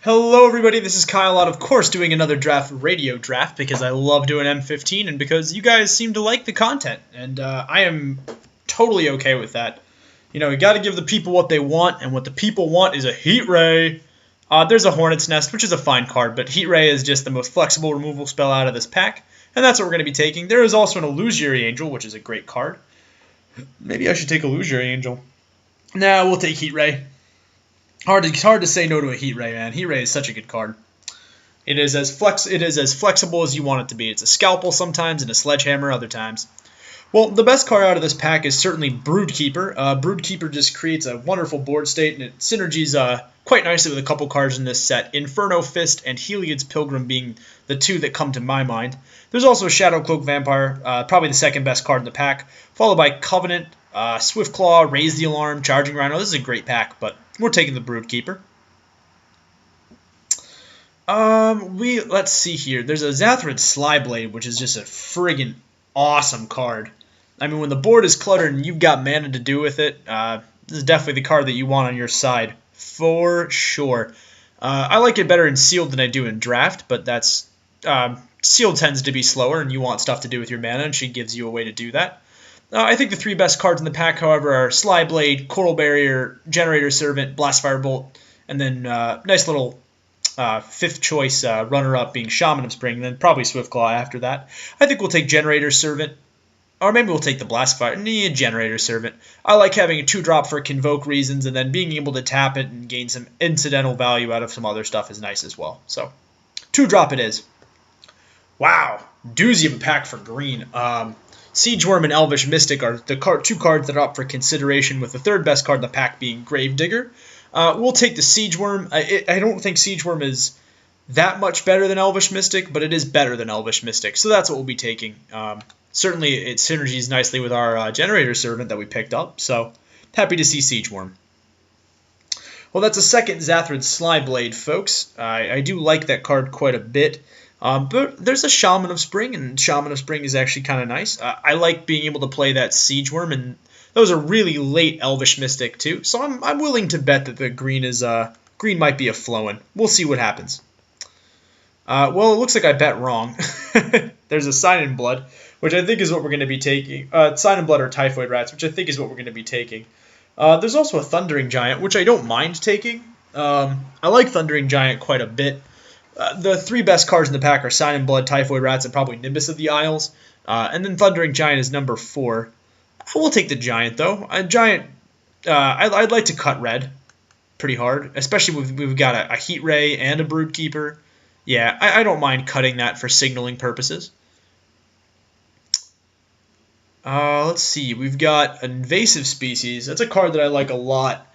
Hello everybody, this is Kyle Ott, of course, doing another Draftradio draft because I love doing M15 and because you guys seem to like the content, and I am totally okay with that. You know, you got to give the people what they want, and what the people want is a Heat Ray. There's a Hornet's Nest, which is a fine card, but Heat Ray is just the most flexible removal spell out of this pack, and that's what we're going to be taking. There is also an Illusory Angel, which is a great card. Maybe I should take Illusory Angel. Nah, we'll take Heat Ray. It's hard to say no to a Heat Ray, man. Heat Ray is such a good card. It is as flexible as you want it to be. It's a Scalpel sometimes and a Sledgehammer other times. Well, the best card out of this pack is certainly Broodkeeper. Broodkeeper just creates a wonderful board state, and it synergies quite nicely with a couple cards in this set. Inferno Fist and Heliod's Pilgrim being the two that come to my mind. There's also Shadowcloak Vampire, probably the second best card in the pack, followed by Covenant, Swiftclaw, Raise the Alarm, Charging Rhino. This is a great pack, but we're taking the Broodkeeper. Let's see here. There's a Zathrid Slyblade, which is just a friggin' awesome card. I mean, when the board is cluttered and you've got mana to do with it, this is definitely the card that you want on your side, for sure. I like it better in Sealed than I do in Draft, but that's Sealed tends to be slower, and you want stuff to do with your mana, and she gives you a way to do that. I think the three best cards in the pack, however, are Slyblade, Coral Barrier, Generator Servant, Blastfire Bolt, and then nice little fifth choice runner-up being Shaman of Spring, and then probably Swiftclaw after that. I think we'll take Generator Servant, or maybe we'll take the Blastfire. Generator Servant. I like having a 2-drop for Convoke reasons, and then being able to tap it and gain some incidental value out of some other stuff is nice as well. So, 2-drop it is. Wow, doozy of a pack for green. Siegeworm and Elvish Mystic are the two cards that are up for consideration, with the third best card in the pack being Gravedigger. We'll take the Siegeworm. I don't think Siegeworm is that much better than Elvish Mystic, but it is better than Elvish Mystic, so that's what we'll be taking. Certainly, it synergies nicely with our Generator Servant that we picked up, so happy to see Siegeworm. Well, that's a second Zathrid Slyblade, folks. I do like that card quite a bit. But there's a Shaman of Spring, and Shaman of Spring is actually kind of nice. I like being able to play that Siegeworm, and those are really late Elvish Mystic too. So I'm willing to bet that the green might be a flowing. We'll see what happens. Well, it looks like I bet wrong. There's a Sign in Blood, which I think is what we're going to be taking. Sign in Blood or Typhoid Rats, which I think is what we're going to be taking. There's also a Thundering Giant, which I don't mind taking. I like Thundering Giant quite a bit. The three best cards in the pack are Sign in Blood, Typhoid Rats, and probably Nimbus of the Isles. And then Thundering Giant is number 4. I will take the Giant, though. Giant, I'd like to cut red pretty hard, especially if we've got a Heat Ray and a Broodkeeper. Yeah, I don't mind cutting that for signaling purposes. Let's see. We've got Invasive Species. That's a card that I like a lot.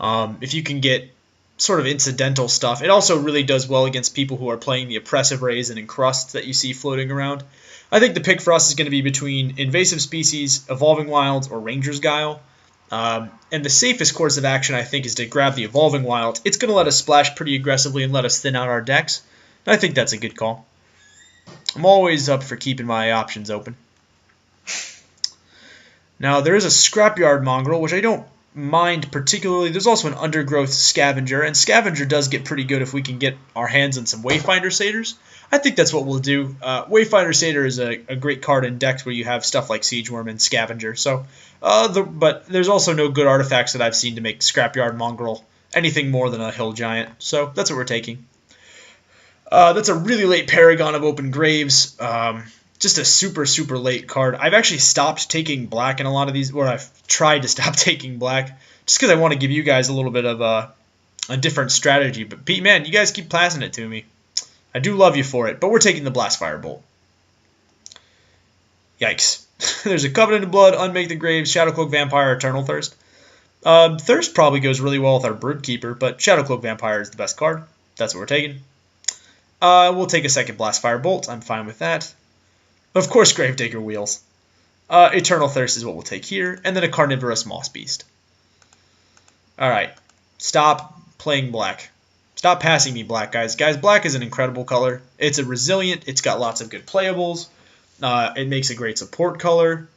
If you can get sort of incidental stuff. It also really does well against people who are playing the Oppressive Rays and Encrusts that you see floating around. I think the pick for us is going to be between Invasive Species, Evolving Wilds, or Ranger's Guile. And the safest course of action, I think, is to grab the Evolving Wilds. It's going to let us splash pretty aggressively and let us thin out our decks. And I think that's a good call. I'm always up for keeping my options open. Now, there is a Scrapyard Mongrel, which I don't mind particularly. There's also an Undergrowth Scavenger, and Scavenger does get pretty good if we can get our hands on some Wayfinder Satyrs. I think that's what we'll do. Wayfinder Satyr is a great card in decks where you have stuff like Siegeworm and Scavenger. So, but there's also no good artifacts that I've seen to make Scrapyard Mongrel anything more than a Hill Giant. So that's what we're taking. That's a really late Paragon of Open Graves. Just a super, super late card. I've actually stopped taking black in a lot of these, or I've tried to stop taking black, just because I want to give you guys a little bit of a different strategy. But, Pete, man, you guys keep passing it to me. I do love you for it, but we're taking the Blastfire Bolt. Yikes. There's a Covenant of Blood, Unmake the Graves, Shadowcloak Vampire, Eternal Thirst. Thirst probably goes really well with our Broodkeeper, but Shadowcloak Vampire is the best card. That's what we're taking. We'll take a second Blastfire Bolt. I'm fine with that. Of course, Gravedigger Wheels. Eternal Thirst is what we'll take here, and then a Carnivorous Moss Beast. Alright, stop playing black. Stop passing me black, guys. Guys, black is an incredible color. It's a resilient, it's got lots of good playables. It makes a great support color.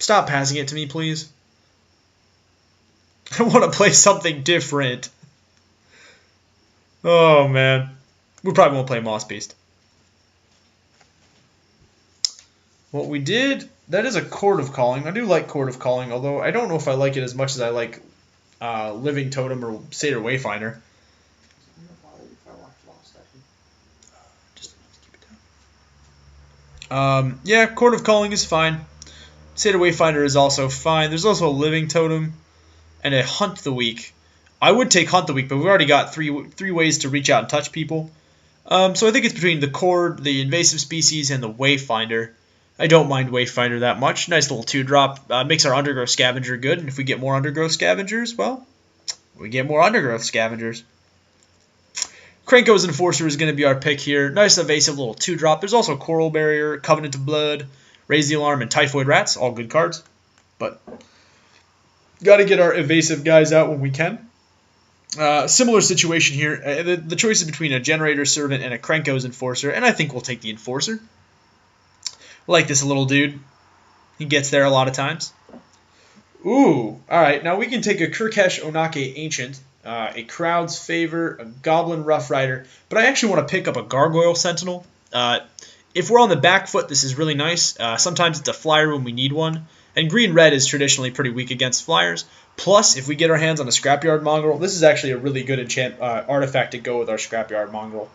Stop passing it to me, please. I want to play something different. Oh, man. We probably won't play Moss Beast. What we did, that is a Chord of Calling. I do like Chord of Calling, although I don't know if I like it as much as I like Living Totem or Satyr Wayfinder. Yeah, Chord of Calling is fine. Satyr Wayfinder is also fine. There's also a Living Totem and a Hunt the Weak. I would take Hunt the Weak, but we've already got three ways to reach out and touch people. So I think it's between the Chord, the Invasive Species, and the Wayfinder. I don't mind Wayfinder that much. Nice little 2-drop. Makes our Undergrowth Scavenger good, and if we get more Undergrowth Scavengers, well, we get more Undergrowth Scavengers. Krenko's Enforcer is going to be our pick here. Nice evasive little 2-drop. There's also Coral Barrier, Covenant of Blood, Raise the Alarm, and Typhoid Rats. All good cards. But got to get our evasive guys out when we can. Similar situation here. The choice is between a Generator Servant and a Krenko's Enforcer, and I think we'll take the Enforcer. Like this little dude. He gets there a lot of times. Ooh, alright. Now we can take a Kurkesh Onake Ancient, a Crowd's Favor, a Goblin Rough Rider, but I actually want to pick up a Gargoyle Sentinel. If we're on the back foot, this is really nice. Sometimes it's a flyer when we need one, and Green-Red is traditionally pretty weak against flyers. Plus, if we get our hands on a Scrapyard Mongrel, this is actually a really good artifact to go with our Scrapyard Mongrel.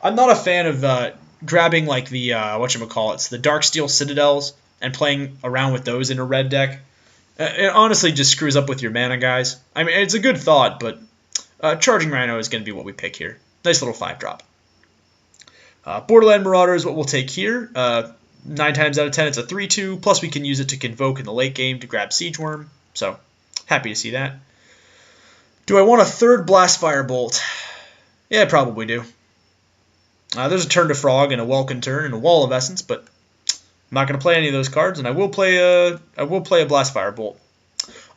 I'm not a fan of grabbing like the, whatchamacallits, the Darksteel Citadels and playing around with those in a red deck. It honestly just screws up with your mana, guys. I mean, it's a good thought, but Charging Rhino is going to be what we pick here. Nice little 5-drop. Borderland Marauder is what we'll take here. 9 times out of 10, it's a 3/2, plus we can use it to Convoke in the late game to grab Siege Worm, so happy to see that. Do I want a 3rd Blast Firebolt? Yeah, I probably do. There's a Turn to Frog and a Welkin Turn and a Wall of Essence, but I'm not going to play any of those cards, and I will play a Blast Firebolt.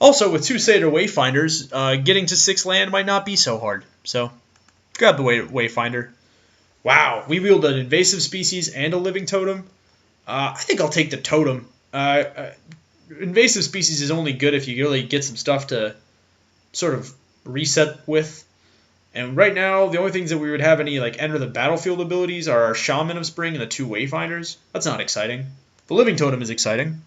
Also, with 2 Satyr Wayfinders, getting to 6 land might not be so hard, so grab the Wayfinder. Wow, we wield an Invasive Species and a Living Totem. I think I'll take the Totem. Invasive Species is only good if you really get some stuff to sort of reset with. And right now, the only things that we would have any like enter the battlefield abilities are our Shaman of Spring and the 2 Wayfinders. That's not exciting. The Living Totem is exciting.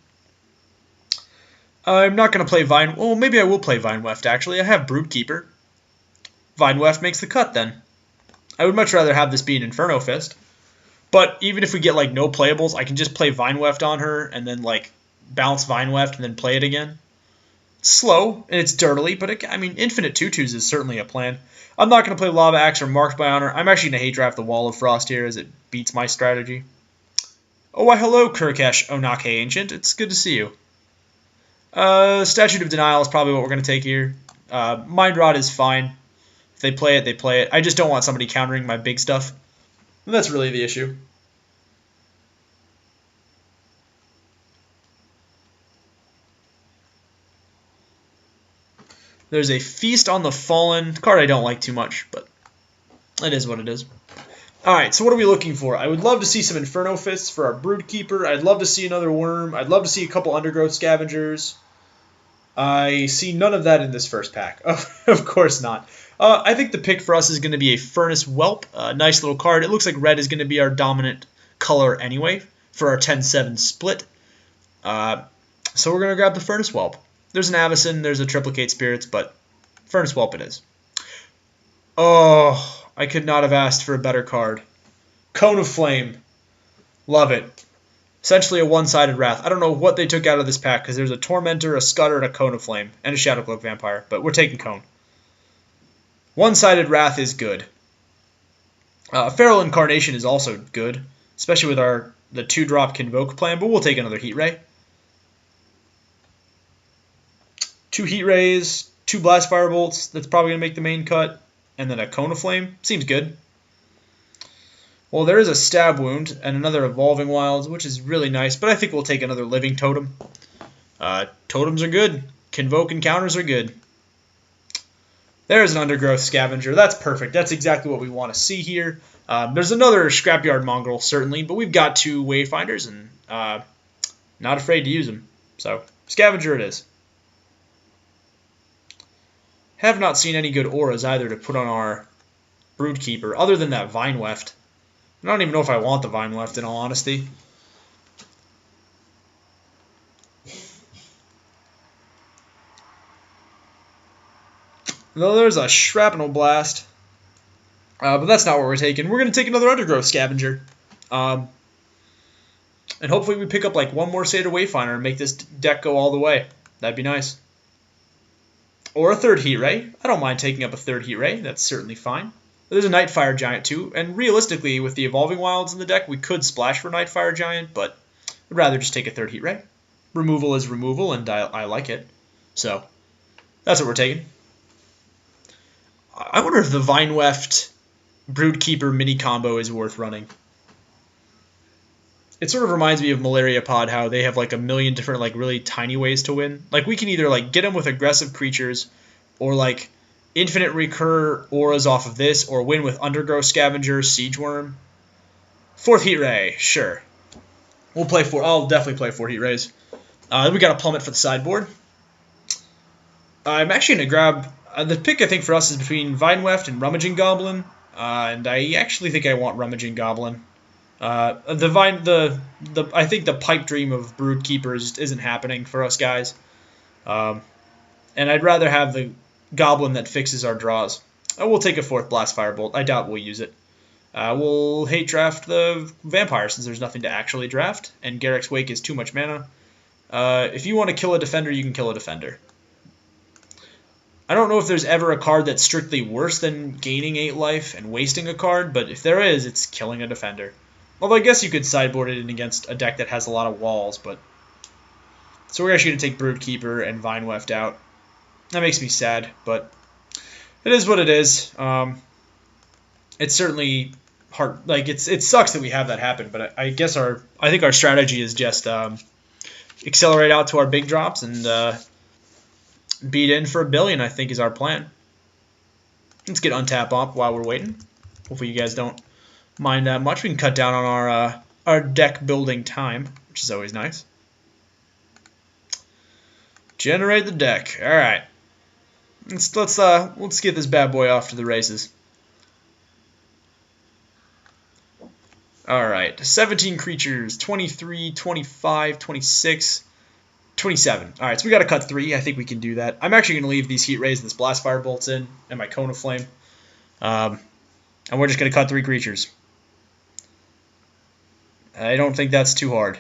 I'm not going to play Vine... Well, maybe I will play Vine Weft, actually. I have Broodkeeper. Vine Weft makes the cut, then. I would much rather have this be an Inferno Fist. But even if we get like no playables, I can just play Vine Weft on her and then like bounce Vine Weft and then play it again. It's slow and it's dirtily, but I mean, infinite 2/2s is certainly a plan. I'm not going to play Lava Axe or Marked by Honor. I'm actually going to hate draft the Wall of Frost here as it beats my strategy. Oh, why hello, Kurkesh Onake Ancient. It's good to see you. Statute of Denial is probably what we're going to take here. Mind Rot is fine. If they play it, they play it. I just don't want somebody countering my big stuff. And that's really the issue. There's a Feast on the Fallen. Card I don't like too much, but it is what it is. Alright, so what are we looking for? I would love to see some Inferno Fists for our Broodkeeper. I'd love to see another Worm. I'd love to see a couple Undergrowth Scavengers. I see none of that in this first pack. Of course not. I think the pick for us is going to be a Furnace Whelp. Nice little card. It looks like red is going to be our dominant color anyway for our 10-7 split. So we're going to grab the Furnace Whelp. There's an Avacyn, there's a Triplicate Spirits, but Furnace Whelp it is. Oh, I could not have asked for a better card. Cone of Flame. Love it. Essentially a one-sided Wrath. I don't know what they took out of this pack, because there's a Tormentor, a Scudder, and a Cone of Flame, and a Shadowcloak Vampire, but we're taking Cone. One-sided Wrath is good. Feral Incarnation is also good, especially with the 2-drop Convoke plan, but we'll take another Heat Ray. 2 Heat Rays, 2 Blast Firebolts, that's probably going to make the main cut, and then a Cone of Flame. Seems good. Well, there is a Stab Wound and another Evolving Wilds, which is really nice, but I think we'll take another Living Totem. Totems are good. Convoke and counters are good. There's an Undergrowth Scavenger. That's perfect. That's exactly what we want to see here. There's another Scrapyard Mongrel, certainly, but we've got 2 Wayfinders, and not afraid to use them. So, Scavenger it is. Have not seen any good auras either to put on our Broodkeeper, other than that Vine Weft. I don't even know if I want the Vine Weft, in all honesty. Though there's a Shrapnel Blast. But that's not what we're taking. We're going to take another Undergrowth Scavenger. And hopefully we pick up like one more Seder Wayfinder and make this deck go all the way. That'd be nice. Or a third Heat Ray. I don't mind taking up a third Heat Ray. That's certainly fine. There's a Nightfire Giant too. And realistically, with the Evolving Wilds in the deck, we could splash for Nightfire Giant, but I'd rather just take a third Heat Ray. Removal is removal, and I like it. So, that's what we're taking. I wonder if the Vine Weft Broodkeeper mini combo is worth running. It sort of reminds me of Malaria Pod, how they have like a million different like really tiny ways to win. Like we can either like get them with aggressive creatures, or like infinite recur auras off of this, or win with Undergrowth Scavenger, Siege Worm. Fourth Heat Ray, sure. We'll play four. I'll definitely play 4 Heat Rays. Then we got a Plummet for the sideboard. I'm actually going to grab... the pick, I think, for us is between Vine Weft and Rummaging Goblin. And I actually think I want Rummaging Goblin. I think the pipe dream of Broodkeepers isn't happening for us guys. And I'd rather have the Goblin that fixes our draws. We'll take a 4th Blast Firebolt. I doubt we'll use it. We'll hate draft the Vampire since there's nothing to actually draft. And Garrick's Wake is too much mana. If you want to kill a defender, you can kill a defender. I don't know if there's ever a card that's strictly worse than gaining 8 life and wasting a card, but if there is, it's killing a defender. Although I guess you could sideboard it in against a deck that has a lot of walls, but... So we're actually going to take Broodkeeper and Vine Weft out. That makes me sad, but it is what it is. It's certainly hard. Like it sucks that we have that happen, but I think our strategy is just accelerate out to our big drops and beat in for $1 billion. I think is our plan. Let's get untap up while we're waiting. Hopefully you guys don't mind that much. We can cut down on our deck building time, which is always nice. Generate the deck. All right. Let's get this bad boy off to the races. All right, 17 creatures, 23, 25, 26, 27. All right, so we got to cut 3. I think we can do that. I'm actually going to leave these Heat Rays and this Blast Firebolts in, and my Cone of Flame. And we're just going to cut 3 creatures. I don't think that's too hard.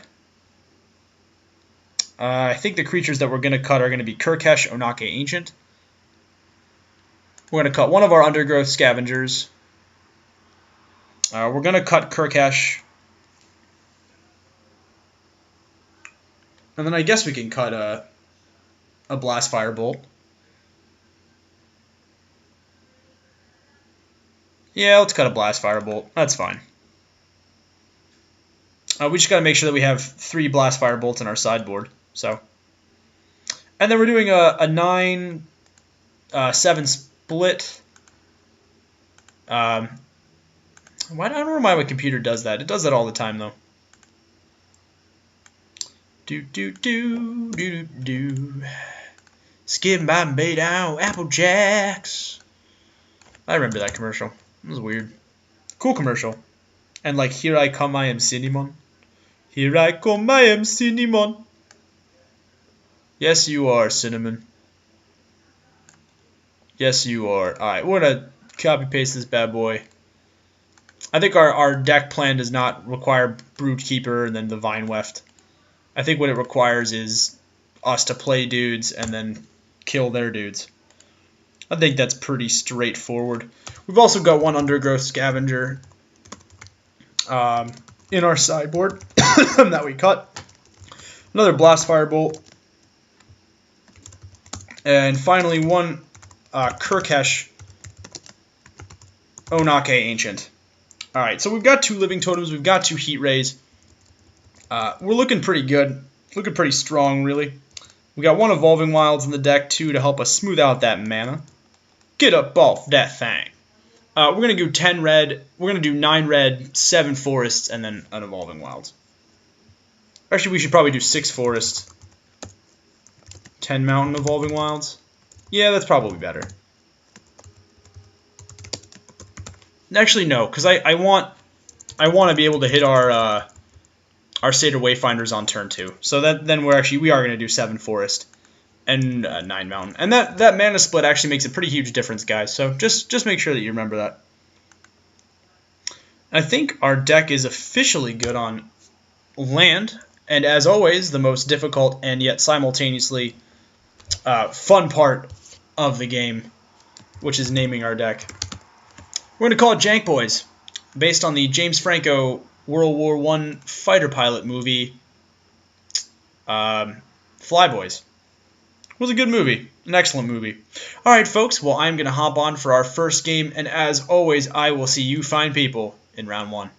I think the creatures that we're going to cut are going to be Kurkesh, Onake Ancient. We're going to cut one of our Undergrowth Scavengers. We're going to cut Kurkesh. And then I guess we can cut a Blast Firebolt. Yeah, let's cut a Blast Firebolt. That's fine. We just got to make sure that we have 3 Blast Firebolts in our sideboard. So, and then we're doing a 9-7 split. I don't know why my computer does that. It does that all the time, though. Skip my bay down, Apple Jacks. I remember that commercial. It was weird. Cool commercial. And like, here I come, I am Cinnamon. Here I come, I am Cinnamon. Yes, you are, Cinnamon. Yes, you are. Alright, we're going to copy-paste this bad boy. I think our deck plan does not require Broodkeeper and then the Vine Weft. I think what it requires is us to play dudes and then kill their dudes. I think that's pretty straightforward. We've also got one Undergrowth Scavenger in our sideboard that we cut. Another Blast Firebolt. And finally one Kurkesh Onake Ancient. Alright, so we've got 2 Living Totems, we've got 2 Heat Rays. We're looking pretty good. Looking pretty strong, really. We got 1 Evolving Wilds in the deck, too, to help us smooth out that mana. Get up off that thing. We're going to do 10 red, we're going to do 9 red, 7 forests, and then an Evolving Wilds. Actually, we should probably do 6 forests, 10 mountain Evolving Wilds. Yeah, that's probably better. Actually, no, because I want to be able to hit our Seder Wayfinders on turn 2. So then we are going to do 7 Forest and 9 Mountain. And that mana split actually makes a pretty huge difference, guys. So just make sure that you remember that. I think our deck is officially good on land. And as always, the most difficult and yet simultaneously fun part of the game, which is naming our deck. We're going to call it Jank Boys, based on the James Franco World War I fighter pilot movie, Flyboys. It was a good movie, an excellent movie. All right, folks, well, I'm going to hop on for our first game, and as always, I will see you fine people in round 1.